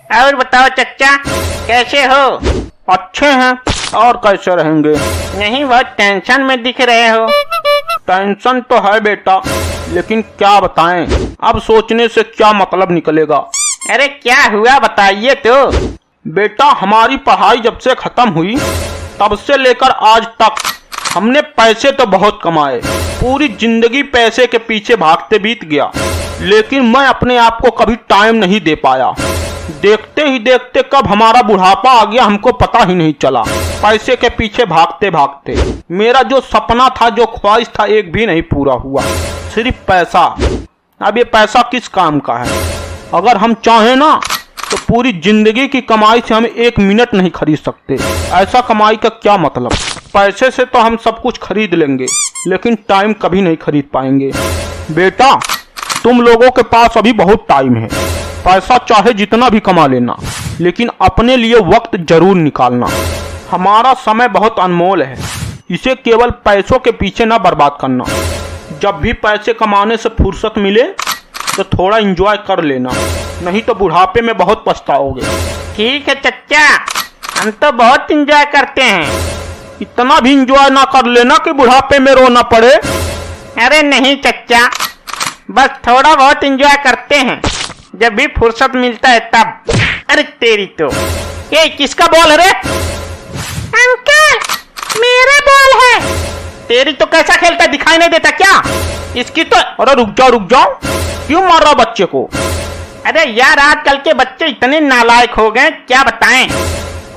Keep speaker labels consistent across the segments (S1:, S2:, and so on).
S1: और बताओ चच्चा, कैसे हो?
S2: अच्छे हैं, और कैसे रहेंगे?
S1: नहीं, बहुत टेंशन में दिख रहे हो।
S2: टेंशन तो है बेटा, लेकिन क्या बताएं, अब सोचने से क्या मतलब निकलेगा।
S1: अरे क्या हुआ, बताइए तो।
S2: बेटा, हमारी पढ़ाई जब से खत्म हुई तब से लेकर आज तक हमने पैसे तो बहुत कमाए, पूरी जिंदगी पैसे के पीछे भागते बीत गया, लेकिन मैं अपने आप को कभी टाइम नहीं दे पाया। देखते ही देखते कब हमारा बुढ़ापा आ गया हमको पता ही नहीं चला, पैसे के पीछे भागते भागते। मेरा जो सपना था, जो ख्वाहिश था, एक भी नहीं पूरा हुआ, सिर्फ पैसा। अब ये पैसा किस काम का है? अगर हम चाहें ना तो पूरी जिंदगी की कमाई से हम 1 मिनट नहीं खरीद सकते। ऐसा कमाई का क्या मतलब? पैसे से तो हम सब कुछ खरीद लेंगे, लेकिन टाइम कभी नहीं खरीद पाएंगे। बेटा, तुम लोगों के पास अभी बहुत टाइम है, पैसा चाहे जितना भी कमा लेना, लेकिन अपने लिए वक्त जरूर निकालना। हमारा समय बहुत अनमोल है, इसे केवल पैसों के पीछे ना बर्बाद करना। जब भी पैसे कमाने से फुर्सत मिले तो थोड़ा एंजॉय कर लेना, नहीं तो बुढ़ापे में बहुत पछताओगे।
S1: ठीक है चच्चा, हम तो बहुत एंजॉय करते हैं।
S2: इतना भी एंजॉय ना कर लेना कि बुढ़ापे में रोना पड़े।
S1: अरे नहीं चच्चा, बस थोड़ा बहुत एंजॉय करते हैं, जब भी फुर्सत मिलता है तब। अरे तेरी तो, ये किसका बॉल है रे? अंकल, मेरा बॉल है। तेरी तो कैसा खेलता है, दिखाई नहीं देता क्या? इसकी तो।
S2: अरे रुक जाओ, क्यों मार रहा बच्चे को?
S1: अरे यार, आजकल के बच्चे इतने नालायक हो गए, क्या बताएं।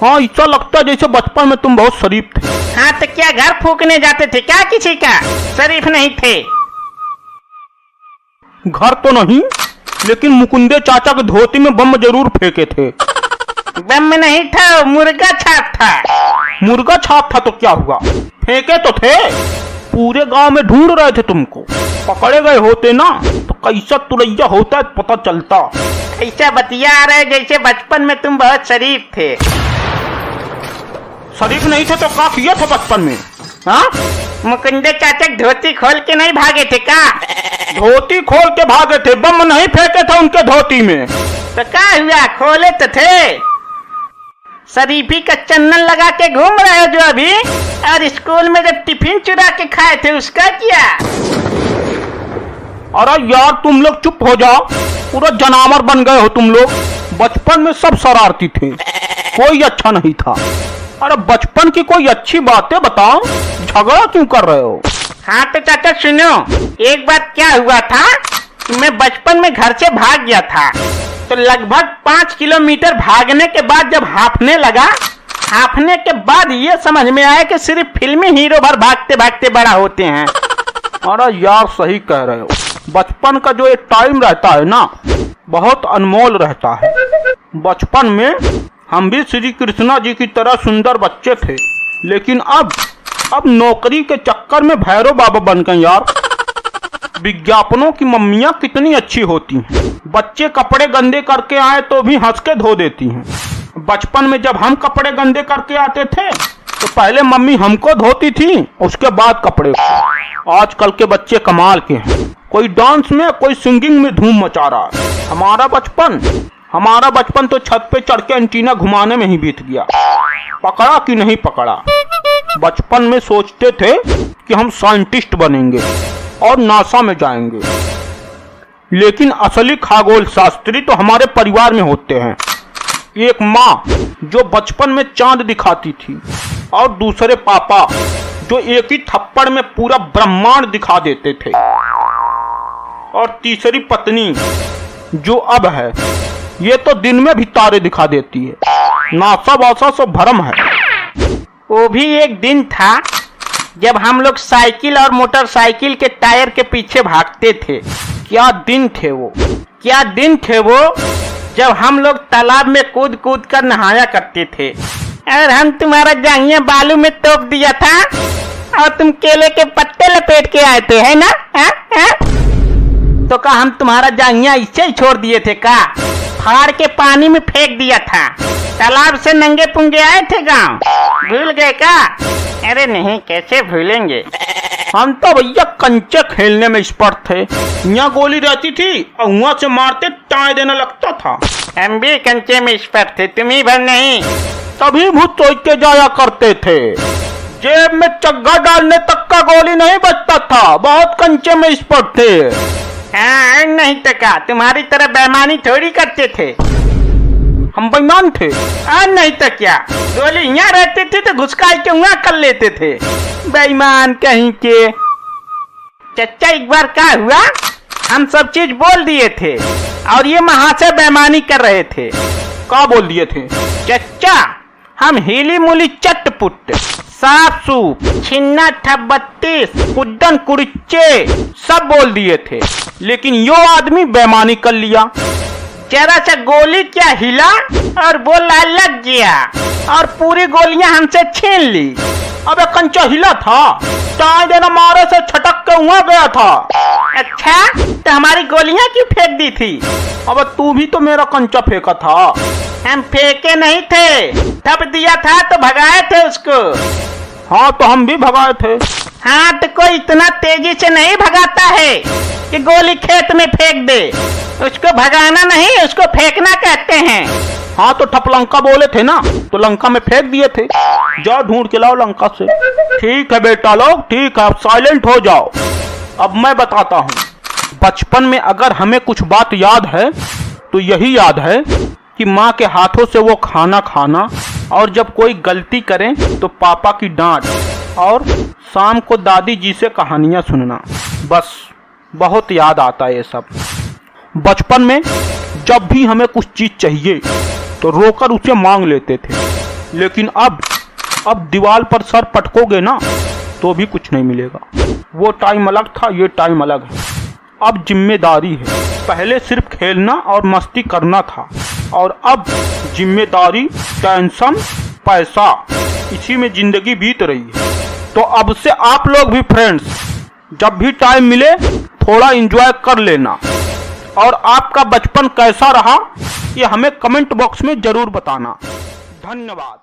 S2: हाँ, ऐसा लगता है जैसे बचपन में तुम बहुत शरीफ थे।
S1: हाँ तो क्या घर फूकने जाते थे क्या किसी का? शरीफ नहीं थे।
S2: घर तो नहीं, लेकिन मुकुंदे चाचा के धोती में बम जरूर फेंके थे।
S1: बम नहीं था, मुर्गा छाप था।
S2: मुर्गा छाप था तो क्या हुआ? फेंके तो थे, पूरे गांव में ढूंढ रहे थे तुमको। पकड़े गए होते ना तो कैसा तुरैया होता है पता चलता।
S1: ऐसा बतिया आ रहे जैसे बचपन में तुम बहुत शरीफ थे।
S2: शरीफ नहीं थे तो क्या किया था बचपन में? हाँ,
S1: मुकुंदे चाचा धोती खोल के नहीं भागे थे का?
S2: धोती खोल के भागे थे, बम नहीं फेंके थे उनके धोती में।
S1: तो क्या हुआ, खोले तो थे। शरीफी का चंदन लगा के घूम रहे हो जो अभी, और स्कूल में जब टिफिन चुरा के खाए थे उसका क्या?
S2: अरे यार, तुम लोग चुप हो जाओ, पूरा जानवर बन गए हो तुम लोग। बचपन में सब शरारती थे, कोई अच्छा नहीं था। अरे बचपन की कोई अच्छी बातें बताओ, झगड़ा क्यों कर रहे हो?
S1: हाँ तो चाचा सुनो, एक बार क्या हुआ था, मैं बचपन में घर से भाग गया था, तो लगभग 5 किलोमीटर भागने के बाद जब हांफने लगा, हांफने के बाद ये समझ में आया कि सिर्फ फिल्मी हीरो भर भागते भागते बड़ा होते हैं।
S2: अरे यार, सही कह रहे हो, बचपन का जो एक टाइम रहता है ना, बहुत अनमोल रहता है। बचपन में हम भी श्री कृष्णा जी की तरह सुंदर बच्चे थे, लेकिन अब नौकरी के चक्कर में भैरव बाबा बन गए यार। विज्ञापनों की मम्मियाँ कितनी अच्छी होती हैं, बच्चे कपड़े गंदे करके आए तो भी हंस के धो देती हैं। बचपन में जब हम कपड़े गंदे करके आते थे तो पहले मम्मी हमको धोती थी, उसके बाद कपड़े को। आजकल के बच्चे कमाल के हैं, कोई डांस में, कोई सिंगिंग में धूम मचा रहा है। हमारा बचपन तो छत पे चढ़ के एंटीना घुमाने में ही बीत गया। पकड़ा कि नहीं पकड़ा? बचपन में सोचते थे कि हम साइंटिस्ट बनेंगे और नासा में जाएंगे, लेकिन असली खगोल शास्त्री तो हमारे परिवार में होते हैं। एक माँ जो बचपन में चांद दिखाती थी, और दूसरे पापा जो एक ही थप्पड़ में पूरा ब्रह्मांड दिखा देते थे, और तीसरी पत्नी जो अब है, ये तो दिन में भी तारे दिखा देती है। नासा वासा सब भरम है।
S1: वो भी एक दिन था जब हम लोग साइकिल और मोटरसाइकिल के टायर के पीछे भागते थे।
S2: क्या दिन थे वो,
S1: क्या दिन थे वो, जब हम लोग तालाब में कूद कूद कर नहाया करते थे, और हम तुम्हारा जांघिया बालू में तोप दिया था, और तुम केले के पत्ते लपेट के आए थे, है ना? तो का हम तुम्हारा जांघिया इससे ही छोड़ दिए थे का? फाड़ के पानी में फेंक दिया था। तालाब से नंगे पुंगे आए थे गांव, भूल गए का? अरे नहीं, कैसे भूलेंगे।
S2: हम तो भैया कंचे खेलने में एक्सपर्ट थे। यहाँ गोली रहती थी और वहाँ से मारते चाय देने लगता था।
S1: हम भी कंचे में एक्सपर्ट थे, तुम ही भर नहीं।
S2: तभी भूत सोच के जाया करते थे। जेब में चग्गा डालने तक का गोली नहीं बचता था, बहुत कंचे में एक्सपर्ट थे।
S1: हाँ नहीं तो क्या, तुम्हारी तरह बेईमानी थोड़ी करते थे।
S2: हम बेईमान थे।
S1: नहीं तो क्या, गोली यहाँ रहती थी तो घुसका के वहाँ कर लेते थे। बेईमान कहीं के। चचा एक बार क्या हुआ, हम सब चीज बोल दिए थे और ये वहां से बेईमानी कर रहे थे।
S2: क्या बोल दिए थे?
S1: चचा हम हीली मूली चटपुट, साफ सूप, छिन्ना ठबत्तीस, कुड्डन कुड़चे
S2: सब बोल दिए थे, लेकिन यो आदमी बेईमानी कर लिया।
S1: जरा सा गोली क्या हिला और बोला लग गया और पूरी गोलियां हमसे छीन ली।
S2: अबे कंचा हिला था, चाय देना मारे से छटक के वहाँ गया था।
S1: अच्छा तो हमारी गोलियां क्यों फेंक दी थी?
S2: अब तू भी तो मेरा कंचा फेंका था।
S1: हम फेंके नहीं थे, थप दिया था तो भगाए थे उसको।
S2: हाँ तो हम भी भगाए थे।
S1: हाँ तो कोई इतना तेजी से नहीं भगाता है कि गोली खेत में फेंक दे। उसको भगाना नहीं, उसको फेंकना कहते हैं।
S2: हाँ तो ठपलंका बोले थे ना, तो लंका में फेंक दिए थे। जाओ ढूंढ के लाओ लंका से। ठीक है बेटा लोग, ठीक है, अब साइलेंट हो जाओ। अब मैं बताता हूँ, बचपन में अगर हमें कुछ बात याद है तो यही याद है कि माँ के हाथों से वो खाना खाना, और जब कोई गलती करे तो पापा की डांट, और शाम को दादी जी से कहानियाँ सुनना। बस बहुत याद आता है ये सब। बचपन में जब भी हमें कुछ चीज चाहिए तो रोकर उसे मांग लेते थे, लेकिन अब दीवार पर सर पटकोगे ना तो भी कुछ नहीं मिलेगा। वो टाइम अलग था, ये टाइम अलग है। अब जिम्मेदारी है। पहले सिर्फ खेलना और मस्ती करना था, और अब जिम्मेदारी, टेंशन, पैसा, इसी में जिंदगी बीत रही है। तो अब से आप लोग भी फ्रेंड्स, जब भी टाइम मिले थोड़ा एंजॉय कर लेना। और आपका बचपन कैसा रहा ये हमें कमेंट बॉक्स में जरूर बताना। धन्यवाद।